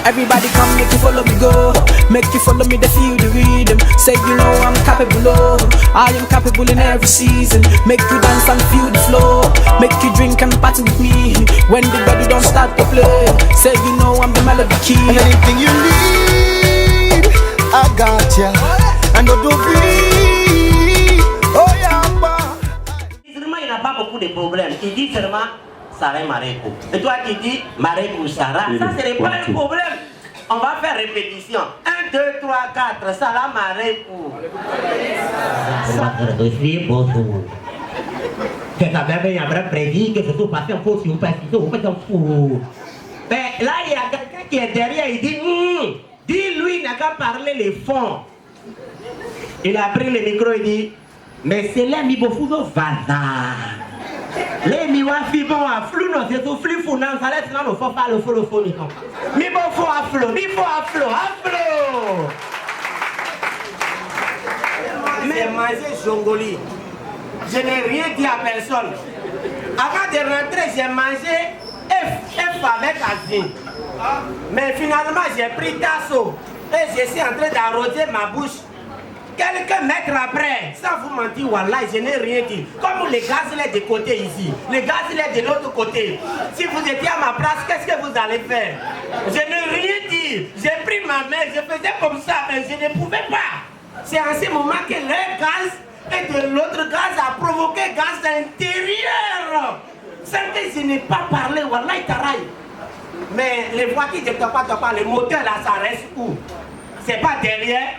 Everybody come, make you follow me go. Make you follow me, they feel the rhythm. Say you know I'm capable, oh. I am capable in every season. Make you dance and feel the flow. Make you drink and party with me. When the body don't start to play. Say you know I'm the melody key. And anything you need, I got ya. And don't be. Oh yeah, il n'a pas beaucoup de problèmes. Il dit seulement Sarah Maréco. Et toi qui dis Maréco Sarah, ça ce n'est pas un problème. On va faire répétition. 1, 2, 3, 4. Sarah Maréco. C'est quand même un vrai prédit que ce soit passé en faux si vous passez en fou. Mais là, il y a quelqu'un qui est derrière, il dit dis-lui, il n'a qu'à parler les fonds. Il a pris le micro, il dit mais c'est là, mi bofuzo vaza. Les mi wa fi bon a flou non c'est tout flou fou non ça laisse non le faut pas le fou non. Mi bofo a flou, mi fo a flou. Mais manger jongoli. Je n'ai rien dit à personne. Avant de rentrer, j'ai mangé F avec Azine. Mais finalement, j'ai pris Tasso et je suis en train d'arroser ma bouche. Quelques mètres après, sans vous mentir, wallah, je n'ai rien dit. Comme les gaz est de côté ici, les gaz est de l'autre côté. Si vous étiez à ma place, qu'est-ce que vous allez faire? Je n'ai rien dit. J'ai pris ma main, je faisais comme ça, mais je ne pouvais pas. C'est en ce moment que le gaz et de l'autre gaz a provoqué gaz intérieur. Sans que je n'ai pas parlé, wallah, taraï. Mais les voitures de pas, le moteur là, ça reste où? C'est pas derrière.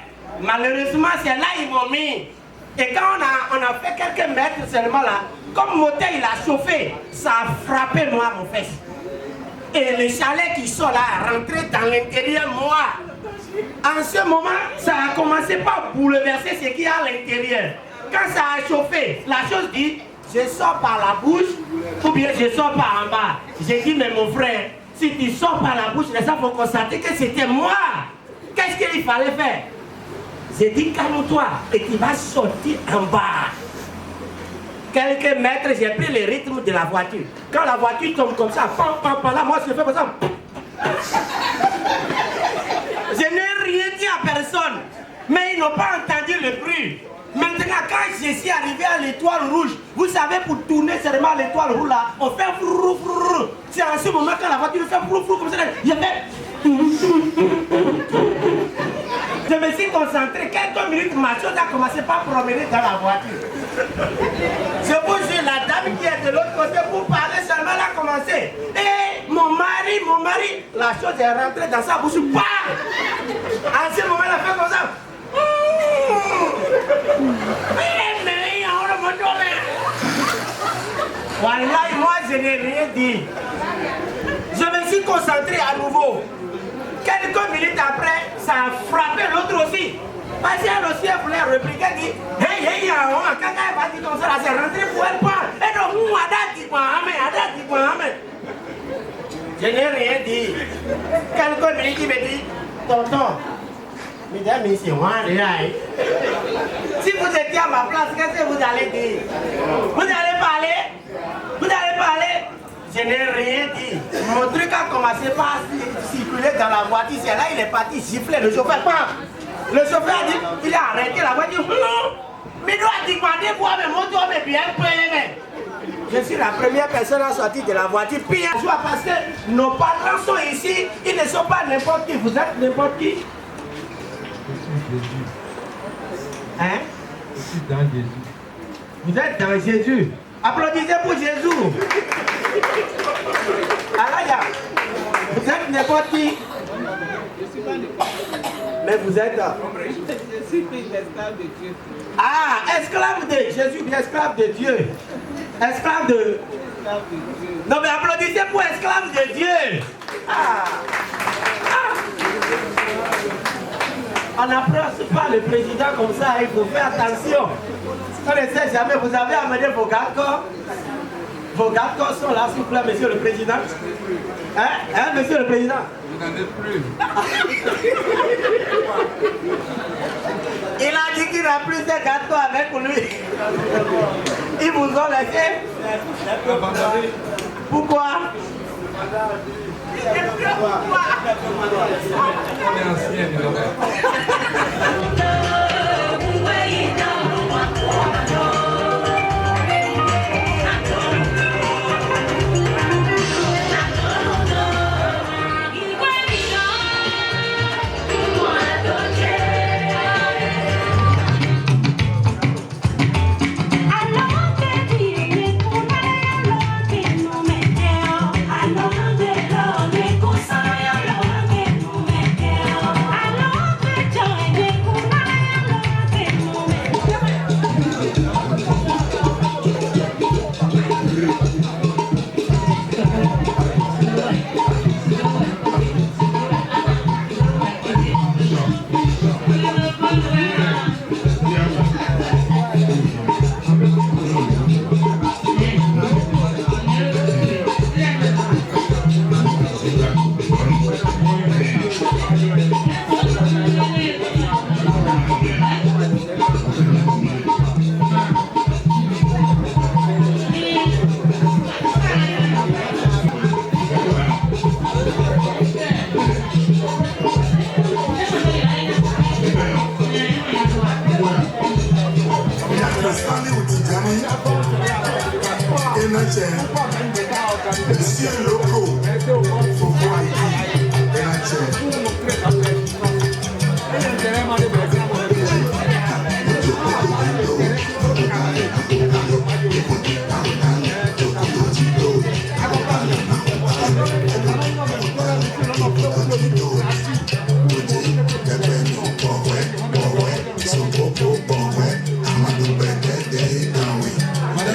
Malheureusement, c'est là ils m'ont mis. Et quand on a fait quelques mètres seulement là, comme le moteur il a chauffé, ça a frappé moi mon fesse. Et le chalet qui sort là, rentré dans l'intérieur moi. En ce moment, ça a commencé par bouleverser ce qu'il y a à l'intérieur. Quand ça a chauffé, la chose dit, je sors par la bouche ou bien je sors par en bas. J'ai dit, mais mon frère, si tu sors par la bouche, les gens vont constater que c'était moi. Qu'est-ce qu'il fallait faire? J'ai dit, calme-toi et tu vas sortir en bas. Quelques mètres, j'ai pris le rythme de la voiture. Quand la voiture tombe comme ça, là, moi je fais comme ça. Je n'ai rien dit à personne, mais ils n'ont pas entendu le bruit. Maintenant, quand je suis arrivé à l'étoile rouge, vous savez, pour tourner seulement l'étoile rouge là, on fait frou. C'est en ce moment quand la voiture fait frou comme ça, j'ai fait. Je me suis concentré, quelques minutes, ma chose a commencé par promener dans la voiture. Je vous jure, la dame qui est de l'autre côté pour parler seulement, elle a commencé. Et mon mari, la chose est rentrée dans sa bouche. En ce moment, elle a fait comme ça. Voilà, moi je n'ai rien dit. Je me suis concentré à nouveau. Quelques minutes après, ça a frappé l'autre aussi. Parce qu'elle aussi voulait répliquer, elle dit hey, quand elle va dire comme ça, c'est rentré pour elle pas. Et donc, je n'ai rien dit. Quelques minutes, il me dit tonton, mesdames, messieurs, si vous étiez à ma place, qu'est-ce que vous allez dire? Vous allez parler? Je n'ai rien dit. Mon truc a commencé par circuler dans la voiture. C'est là il est parti gifler le chauffeur. Le chauffeur a dit, il a arrêté la voiture. Mais il doit demander pour mes motos, mais bien payé. Je suis la première personne à sortir de la voiture. Puis à joie parce que nos parents sont ici. Ils ne sont pas n'importe qui. Vous êtes n'importe qui? Hein? Je suis dans Jésus. Vous êtes dans Jésus. Applaudissez pour Jésus. Alaya, vous êtes n'importe qui. Mais vous êtes. Je suis esclave de Dieu. Ah, esclave de Jésus, esclave de Dieu. Esclave de. Non, mais applaudissez pour esclave de Dieu. On n'approche pas le président comme ça, il faut faire attention. On ne sait jamais, vous avez amené vos gardes-corps. Vos gardes-corps sont là, s'il vous plaît, monsieur le président. Hein, monsieur le président? Vous n'en êtes plus. Il a dit qu'il n'a plus de garde-corps avec lui. Ils vous ont laissé? Pourquoi? On est ancien,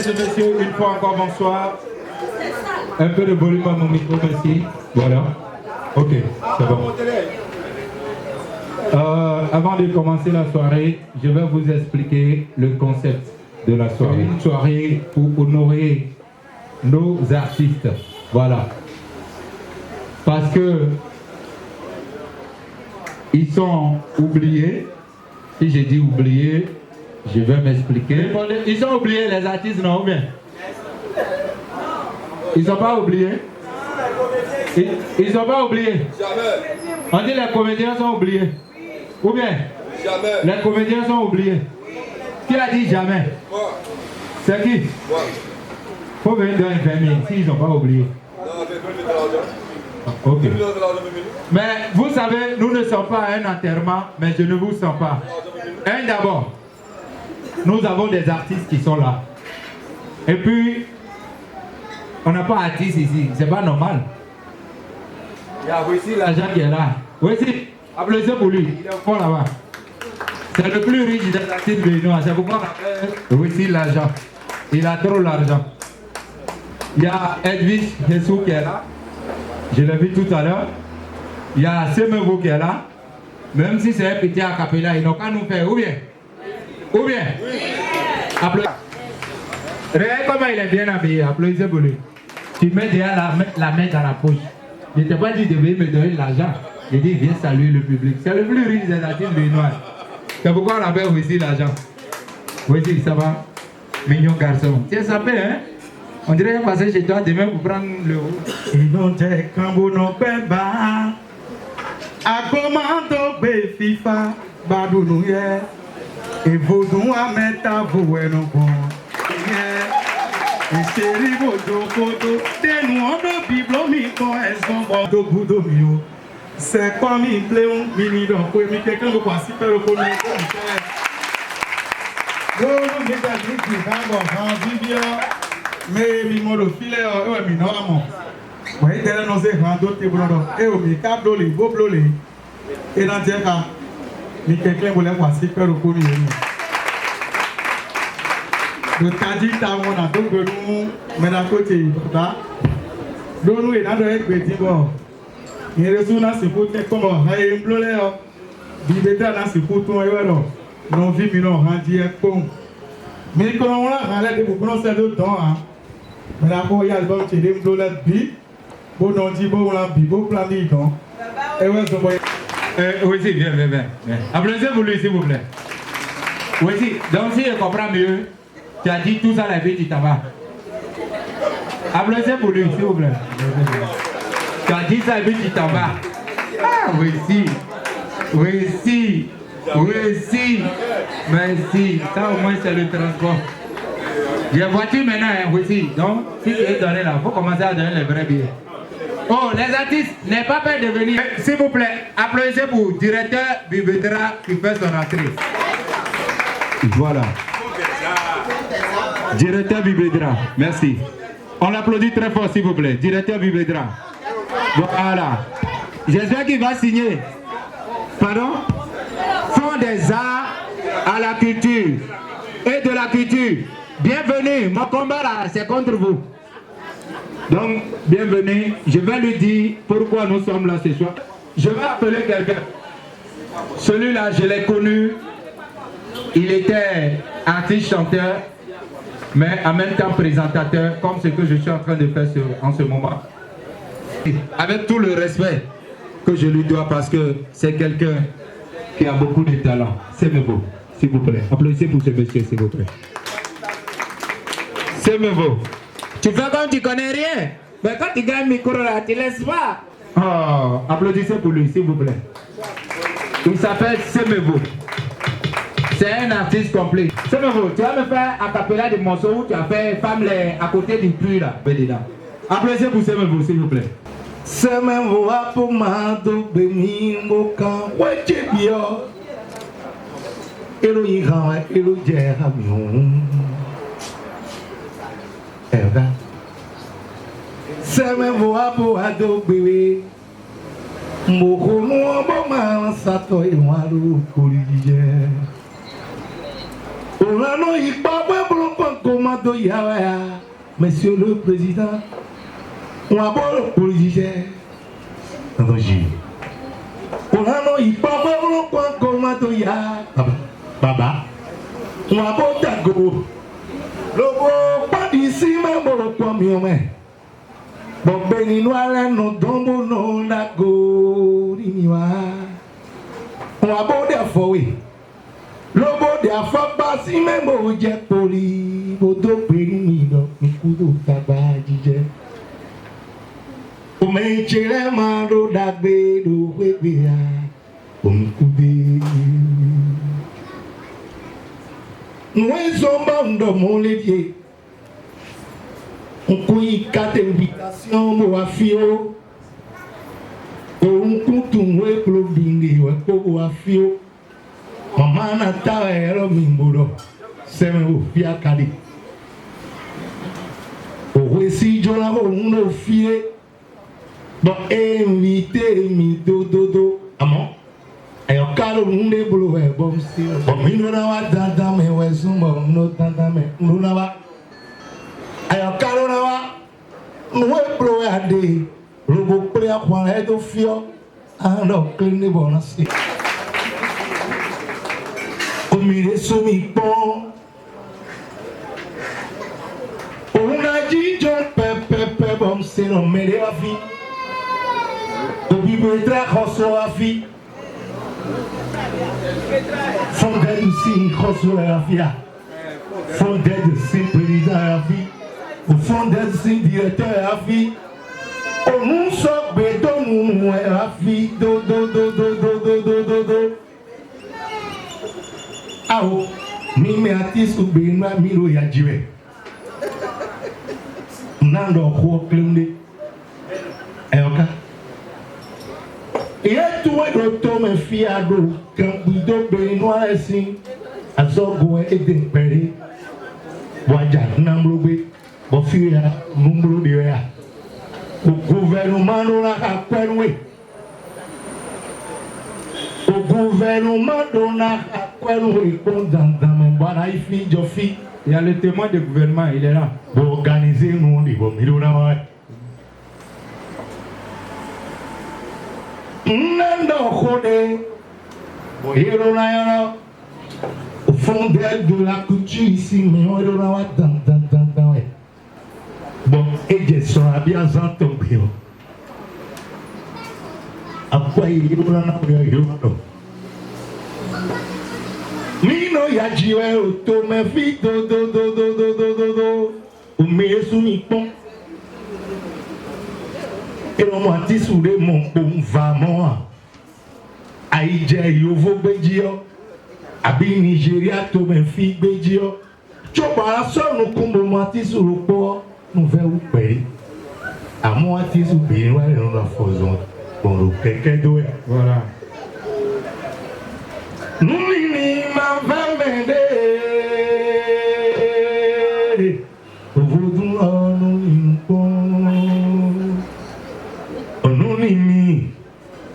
Messieurs, une fois encore, bonsoir. Un peu de volume à mon micro, merci. Voilà. Ok, c'est bon. Avant de commencer la soirée, je vais vous expliquer le concept de la soirée. Une soirée pour honorer nos artistes. Voilà. Parce que ils sont oubliés. Si j'ai dit oubliés, je vais m'expliquer. Ils ont oublié les artistes, non ou bien? Ils n'ont pas oublié? Ils n'ont pas oublié? Jamais. On dit les comédiens sont oubliés. Ou bien? Jamais. Les comédiens sont oubliés. Qui a dit jamais? Moi. C'est qui? Moi. Faut venir dans une famille s'ils n'ont pas oublié. Ok. Mais vous savez, nous ne sommes pas à un enterrement, mais je ne vous sens pas. Un d'abord. Nous avons des artistes qui sont là. Et puis, on n'a pas d'artistes ici. C'est pas normal. Il y a aussi l'agent qui est là. Voici, applaudissez pour lui. Il est au fond là-bas. C'est le plus riche des artistes béninois. C'est pourquoi on appelle voici l'agent. Il a trop l'argent. Il y a Edwige Jessou qui est là. Je l'ai vu tout à l'heure. Il y a Semevo qui est là. Même si c'est un petit acapella, ils n'ont qu'à nous faire. Ou bien? Ou bien? Oui. Applaudissez. Regardez comment il est bien habillé. Applaudissez pour lui. Tu mets déjà la main dans la poche. Je ne t'ai pas dit de venir me donner de l'argent. J'ai dit viens saluer le public. C'est le plus riche des artistes béninois. C'est pourquoi on appelle aussi l'argent. Voici, ça va? Mignon garçon. Tiens, ça paie, hein? On dirait passer chez toi demain pour prendre le haut. Et non, j'ai quand vous n'en faites pas. A commando be FIFA, badou nous yé. Et vous nous a mettre à vous et non bon. Et chéri bodo bodo, de nous on de biblo mi con est-ce bon do bodo mio. C'est comme il plaît un mini donc pour mi quelqu'un de quoi si faire le connaît. Nous nous mettons qui va bon bien. Mais mi mo le filet ouais mi non amon. Ouais derrière nous c'est grand d'autres brodo. Et au mi cap dolé beau blolé. Et dans dire ça mi quelqu'un voulait voir si faire le connaît. Le tadi tamon a donc nous mais d'un côté là. Donc nous est dans le petit bon. Il reçoit là c'est pour comme hay blolé. Bibeta là c'est pour toi et voilà. Non vie mi non rendu comme. Mais quand on a râlé de beaucoup de temps, mais là, il y a le bon qui est bleu bi, bon on dit bon on a bi, bon plan de temps. Et ouais, ça va. Oui, si, viens. Applaudissez pour lui, s'il vous plaît. Oui, si, donc si je comprends mieux, tu as dit tout ça la vie, tu t'en vas. Applaudissez pour lui, s'il vous plaît. Tu as dit ça la vie, tu t'en vas. Ah, oui, si. Oui, si. Oui, si. Merci. Ça, au moins, c'est le transport. J'ai voiture maintenant, hein, oui, si. Donc, si tu veux donner là, il faut commencer à donner les vrais billets. Oh, les artistes, n'ayez pas peur de venir. S'il vous plaît, applaudissez pour le directeur Bibedra qui fait son entrée. Voilà. Directeur Bibedra, merci. On l'applaudit très fort, s'il vous plaît. Directeur Bibedra. Voilà. J'espère qu'il va signer. Pardon? Fonds des arts à la culture et de la culture. Bienvenue. Mon combat là, c'est contre vous. Donc, bienvenue. Je vais lui dire pourquoi nous sommes là ce soir. Je vais appeler quelqu'un. Celui-là, je l'ai connu. Il était artiste-chanteur, mais en même temps présentateur, comme ce que je suis en train de faire en ce moment. Avec tout le respect que je lui dois, parce que c'est quelqu'un qui a beaucoup de talent. C'est beau, s'il vous plaît. Applaudissez pour ce monsieur, s'il vous plaît. C'est beau. Tu fais comme tu connais rien. Mais quand tu gagnes le micro là, tu laisses pas. Oh, applaudissez pour lui, s'il vous plaît. Il s'appelle Semevo. C'est un artiste complet. Semevo, tu vas me faire a cappella des morceaux où tu as fait Femme à côté du puits là. Applaudissez pour Semevo, s'il vous plaît. Semevo apomado bemimboka wachebio. Elo yihawa elo jehamion. Semevo apomado bebe. Mokono aboma sato iwaru kurije. Orano ikpabwe blokon komando yawa. Monsieur le Président, on a beau kurije. Andoji. Orano ikpabwe blokon komando ya. Baba. On a beau tago. Lobo padisi me blokon miome. Bombeni noire no dombo no lago rimiwa. On a beau de fowe. Lobo de afaba si me mo je poli. Bodo peri do kudo tabajije. O me chere maro dagbe do webia. O mkude. Nwe zomba ndo moledie. On couille quatre invitations pour afio. On compte un clothing pour afio. Maman n'a pas l'air mimbo. C'est un fia cadi. Au récit de la ronde fier. Bon, invité mi dodo. Amon. Et au cas où on est boulot, bon, c'est bon. Mais nous n'avons pas d'entendre, mais ouais, son bon, nous t'entendons, mais nous n'avons pas. Ayo kalona wa nwe pro ya de robo pre akwa edo fio ando clean bona si omire so mi pon ona jijo pepe bom se no mere afi obi betra khoso afi fondé si khoso afia fondé si président afi au fond des directeurs à vie, au nous sommes bédons à vie, do. Ah oh, mi artiste ou bien milo ya jiwe. Nando ko klende. Eoka. Et tout le temps me fiado, quand bido benois ici, azogo et dempere. Waja namrobe. Bofia, número de ea. O gouvernement não a querue. O gouvernement não a querue. Condamname embora e fi jofi. Il y a le témoin du gouvernement, il est là. Pour organiser nous on dit bon milona wa. Nando khode. Boyero na yana. Au fond de la couture ici, mais on est là dans. Bon, et je suis bien entendu. Après, il y a un Mino ya jiwe auto me fi do. O me sumi pon. Et on m'a dit sous les mon bon va moi. Aïdje Yovo Bédio, Abi Nigeria Tomenfi Bédio, Chopala son nous combattis sur le port, nous verrons payer. À moi, tu es bien, on a faisons pour le quelqu'un d'autre. Voilà. Nous, il m'a fait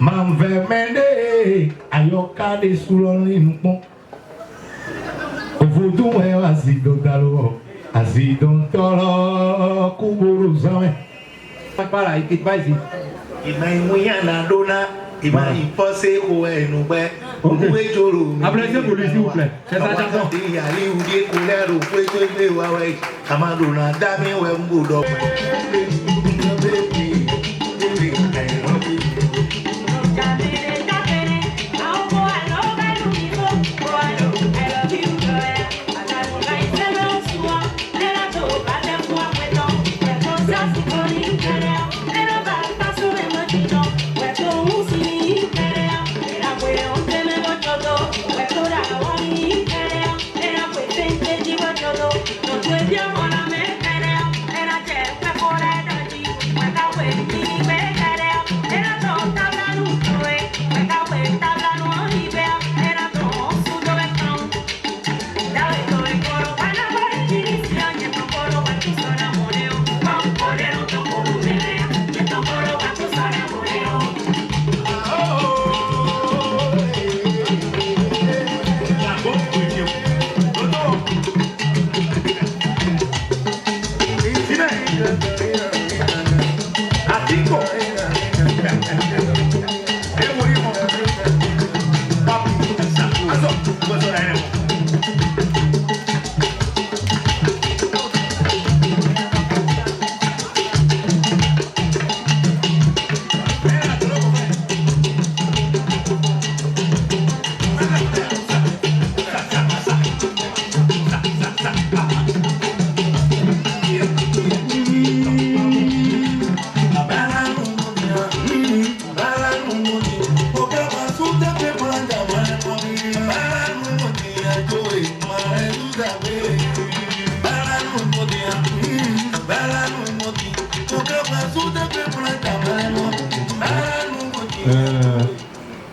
m'envermender ayoka de suloni nupon ovudu we azidodalo azidontolo kuburu zame Voilà, écoute, vas-y. Imaimuya na dona imaipose koe nube obuwe joro Applaudissez pour lui, s'il vous plaît. C'est sa chanson. ali udie kulero kwetwe wawe amadona dami we mbudo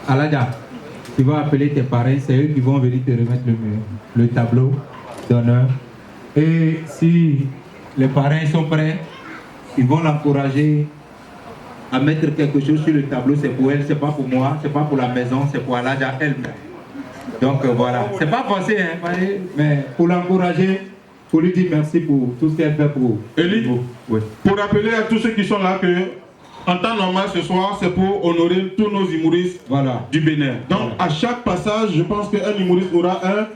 Alaja, tu vas appeler tes parents, c'est eux qui vont venir te remettre le tableau d'honneur. Et si les parents sont prêts, ils vont l'encourager à mettre quelque chose sur le tableau. C'est pour elle, c'est pas pour moi, c'est pas pour la maison, c'est pour Alaja elle-même. Donc voilà, c'est pas forcé, hein, mais pour l'encourager, pour lui dire merci pour tout ce qu'elle fait pour vous. Élie, oui. Pour rappeler à tous ceux qui sont là que en temps normal ce soir, c'est pour honorer tous nos humoristes du Bénin. Donc voilà. À chaque passage, je pense qu'un humoriste aura un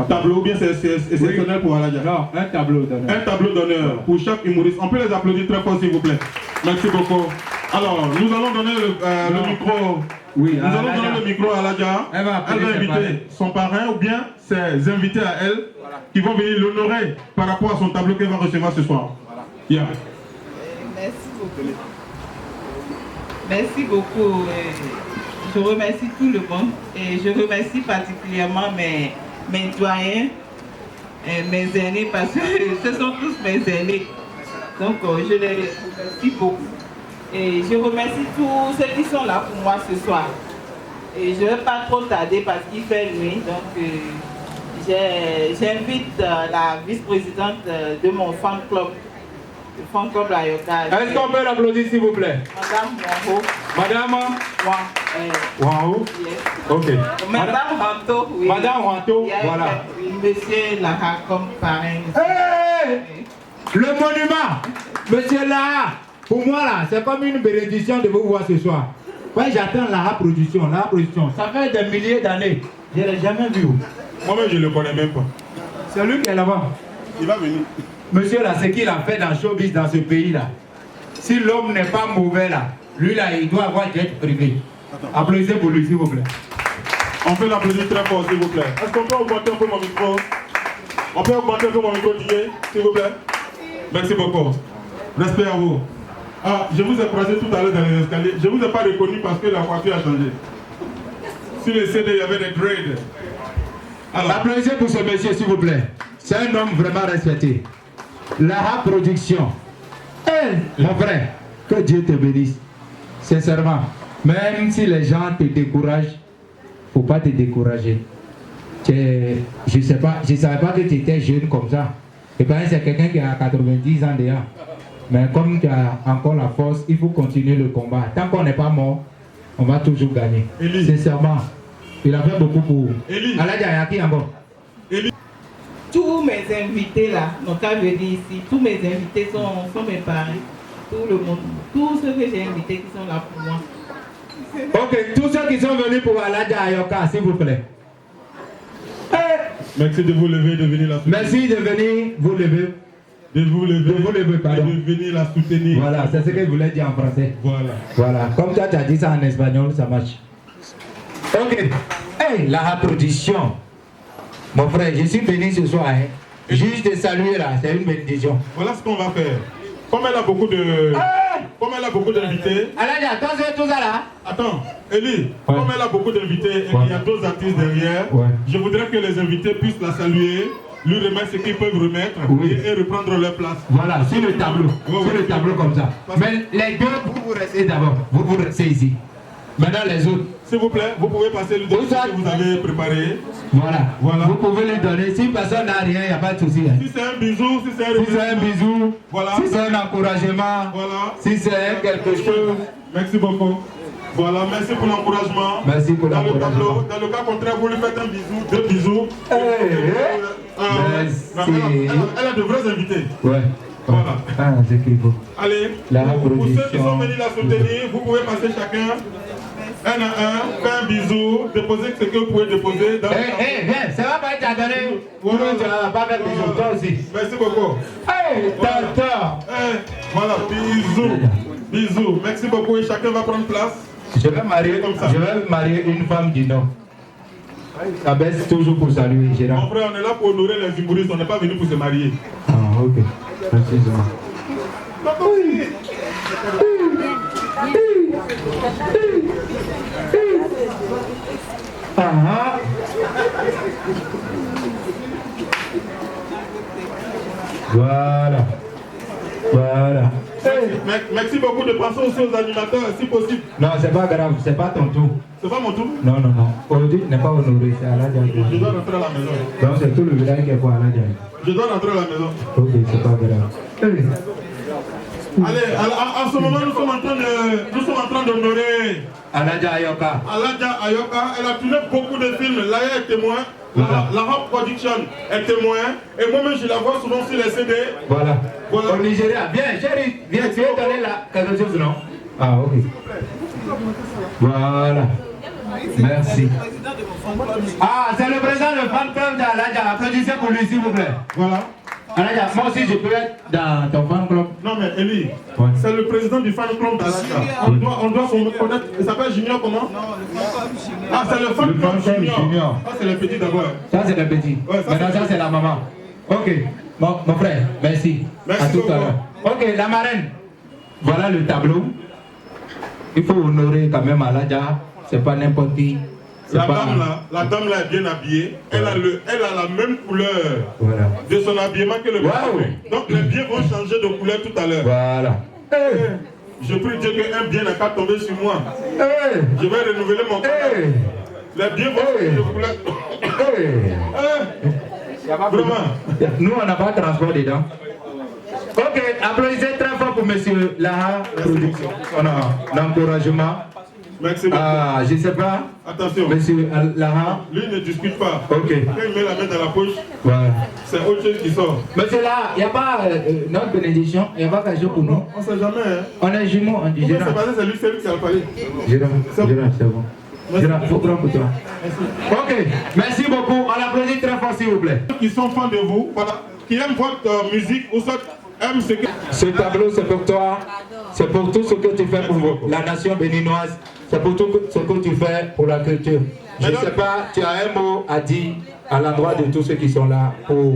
tableau, ou bien c'est exceptionnel pour Alaja. Non, un tableau d'honneur. Un tableau d'honneur pour chaque humoriste. On peut les applaudir très fort s'il vous plaît. Merci beaucoup. Alors, nous allons donner le micro. Oui, nous allons donner le micro à Alaja. Elle va inviter son parrain ou bien ses invités à elle qui vont venir l'honorer par rapport à son tableau qu'elle va recevoir ce soir. Voilà. Yeah. Merci beaucoup. Merci beaucoup. Je remercie tout le monde et je remercie particulièrement mes doyens, mes aînés, parce que ce sont tous mes aînés. Donc je les remercie beaucoup. Et je remercie tous ceux qui sont là pour moi ce soir. Et je ne vais pas trop tarder parce qu'il fait nuit. Donc j'invite la vice-présidente de mon fan club. Le fan club Ayoka. Est-ce qu'on peut l'applaudir s'il vous plaît? Madame Wanho. Madame Wanho. Yes. Ok. Madame Wanto. Oui. Madame Wanto, voilà. Monsieur Lara comme parrain. Hey! Le monument, monsieur Lara. Pour moi là, c'est comme une bénédiction de vous voir ce soir. Quand j'attends la production, ça fait des milliers d'années. Je ne l'ai jamais vu. Moi-même, je ne le connais même pas. C'est lui qui est là-bas. Il va venir. Monsieur là, ce qu'il a fait dans showbiz dans ce pays-là, si l'homme n'est pas mauvais là, lui là, il doit avoir jet privé. Applaudissez pour lui, s'il vous plaît. On peut l'applaudir très fort, s'il vous plaît. Est-ce qu'on peut augmenter un peu mon micro? On peut augmenter un peu mon micro, s'il vous plaît? Merci beaucoup. Respect à vous. Ah, je vous ai croisé tout à l'heure dans les escaliers. Je ne vous ai pas reconnu parce que la voiture a changé. Sur les CD, il y avait des grades. Alors, applaudissez pour ce monsieur, s'il vous plaît. C'est un homme vraiment respecté. Laha Production. Mon frère, que Dieu te bénisse. Sincèrement, même si les gens te découragent, faut pas te décourager. Je ne savais pas que tu étais jeune comme ça. Et bien, c'est quelqu'un qui a 90 ans déjà. Mais comme tu as encore la force, il faut continuer le combat. Tant qu'on n'est pas mort, on va toujours gagner. Eli. Sincèrement, il a fait beaucoup pour vous. Eli. Aladja, qui encore? Tous mes invités là, donc quand je dis ici, tous mes invités sont mes parents. Tout le monde, tous ceux que j'ai invités qui sont là pour moi. Ok, tous ceux qui sont venus pour Aladja Ayoka, s'il vous plaît. merci de vous lever, de venir la soutenir. Merci de venir vous lever. De vous lever, pardon. et de venir la soutenir. Voilà, c'est ce que je voulais dire en français. Voilà. Voilà, comme toi tu as dit ça en espagnol, ça marche. Ok. Hey, la production. Mon frère, je suis venu ce soir. Hein. Juste de saluer là, c'est une bénédiction. Voilà ce qu'on va faire. Comme elle a beaucoup de... Comme elle a beaucoup d'invités... Aladja, toi c'est tout ça là. Attends, Eli, comme elle a beaucoup d'invités et qu'il y a d'autres artistes derrière, je voudrais que les invités puissent la saluer, lui remettre ce qu'ils peuvent remettre et reprendre leur place. Voilà, sur le tableau. Sur le tableau comme ça. Mais les deux, vous restez d'abord. Vous restez ici. Maintenant les autres. S'il vous plaît, vous pouvez passer le dossier que vous avez préparé. Voilà. Vous pouvez lui donner. Si personne n'a rien, il n'y a pas de souci. Hein. Si c'est un bisou, si c'est un bisou, voilà. Si c'est un encouragement, voilà. Si c'est quelque chose. Merci beaucoup. Voilà, merci pour l'encouragement. Merci pour l'encouragement. Dans le cas contraire, vous lui faites un bisou, deux bisous. Elle a de vrais invités. Ouais. Voilà. Ah, c'est qu'il faut. Allez, pour ceux qui sont venus la soutenir, vous pouvez passer chacun un à un, faire un bisou, déposer ce que vous pouvez déposer. Viens, ça va pas être à donner. Tu vas pas faire bisou, toi aussi. Merci beaucoup. Tata. Voilà, bisous. Merci beaucoup et chacun va prendre place. Je vais marier une femme du Nord. Ça baisse toujours pour saluer, Gérard. Mon frère, on est là pour honorer les humoristes, on n'est pas venu pour se marier. Ah, ok. Précisément. Voilà. Merci beaucoup de penser aussi aux animateurs, si possible. Non, c'est pas grave, c'est pas ton tour. C'est pas mon tour? Non. Aujourd'hui, n'est pas honoré, c'est Aladja. Je dois rentrer à la maison. Donc, c'est tout le village qui est pour Aladja. Je dois rentrer à la maison. Ok, c'est pas grave. Allez, en ce moment, nous sommes en train d'honorer Aladja Ayoka. Aladja Ayoka, elle a tourné beaucoup de films. Laïa est témoin. La Rap Production est témoin. Et moi-même, je la vois souvent sur les CD. Voilà. Au Nigeria. Viens, chérie, viens, tu veux donner là quelque chose, non? Ah, ok. Voilà. Merci. Ah, c'est le président du fan club d'Aladja. Applaudissez pour lui, s'il vous plaît. Voilà. Aladja, moi aussi, je peux être dans ton fan club. Non, mais Eli, c'est le président du fan club d'Aladja. On doit connaître. Il s'appelle Junior comment? Non, le fan club Junior. Ah, c'est le fan club Junior. Ah, c'est le petit d'abord. Ça, c'est le petit. Maintenant, ça, c'est la maman. Ok. Mon frère, merci. Merci à tout à l'heure. Ok, la marraine. Voilà le tableau. Il faut honorer quand même Aladja. C'est pas n'importe qui. La dame là est bien habillée. Elle a la même couleur de son habillement que le bébé. Donc les biens vont changer de couleur tout à l'heure. Voilà. Je prie Dieu qu'un bien n'a qu'à tomber sur moi. Je vais renouveler mon corps. Les biens vont changer de couleur. Vraiment. Nous, on n'a pas de transport dedans. Ok, applaudissez très fort pour monsieur Laha Production. On a l'encouragement. Merci beaucoup. Ah, je ne sais pas. Attention. Monsieur Laha. Lui ne discute pas. Ok. Quand il met la main dans la poche, c'est autre chose qui sort. Monsieur Laha, il n'y a pas notre bénédiction, il n'y a pas quelque chose pour nous. On ne sait jamais. Hein. On est jumeaux, on dit Gérard. C'est lui qui a parlé. Gérard, c'est bon. Gérard, il faut prendre pour toi. Ok, merci beaucoup. On l'applaudit très fort, s'il vous plaît. Qui sont fans de vous, voilà, qui aiment votre musique ou soit aiment ce que... Ce tableau, c'est pour toi. C'est pour tout ce que tu fais pour la nation béninoise. C'est pour tout ce que tu fais pour la culture. Je ne sais pas, tu as un mot à dire à l'endroit de tous ceux qui sont là pour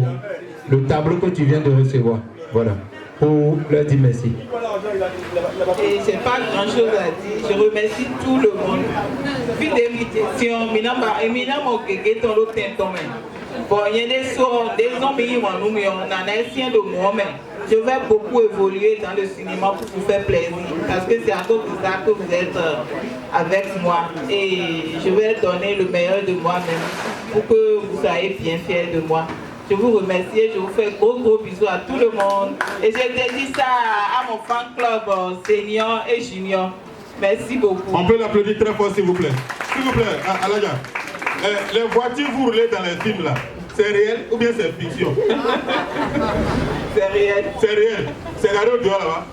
le tableau que tu viens de recevoir. Voilà. pour leur dire merci. Et c'est pas grand chose à dire. Je remercie tout le monde. Puis d'invitation, éminemment que ton lot bon, il y a des hommes qui on en a essayé de moi, mais je vais beaucoup évoluer dans le cinéma pour vous faire plaisir. Parce que c'est à cause de ça que vous êtes avec moi. Et je vais donner le meilleur de moi-même pour que vous soyez bien fiers de moi. Je vous remercie et je vous fais gros bisous à tout le monde. Et je dédie ça à mon fan club senior et junior. Merci beaucoup. On peut l'applaudir très fort, s'il vous plaît. S'il vous plaît, Aladja. Les voitures vous roulez dans les films là, c'est réel ou bien c'est fiction? C'est réel. C'est réel. C'est regardé au dehors là-bas.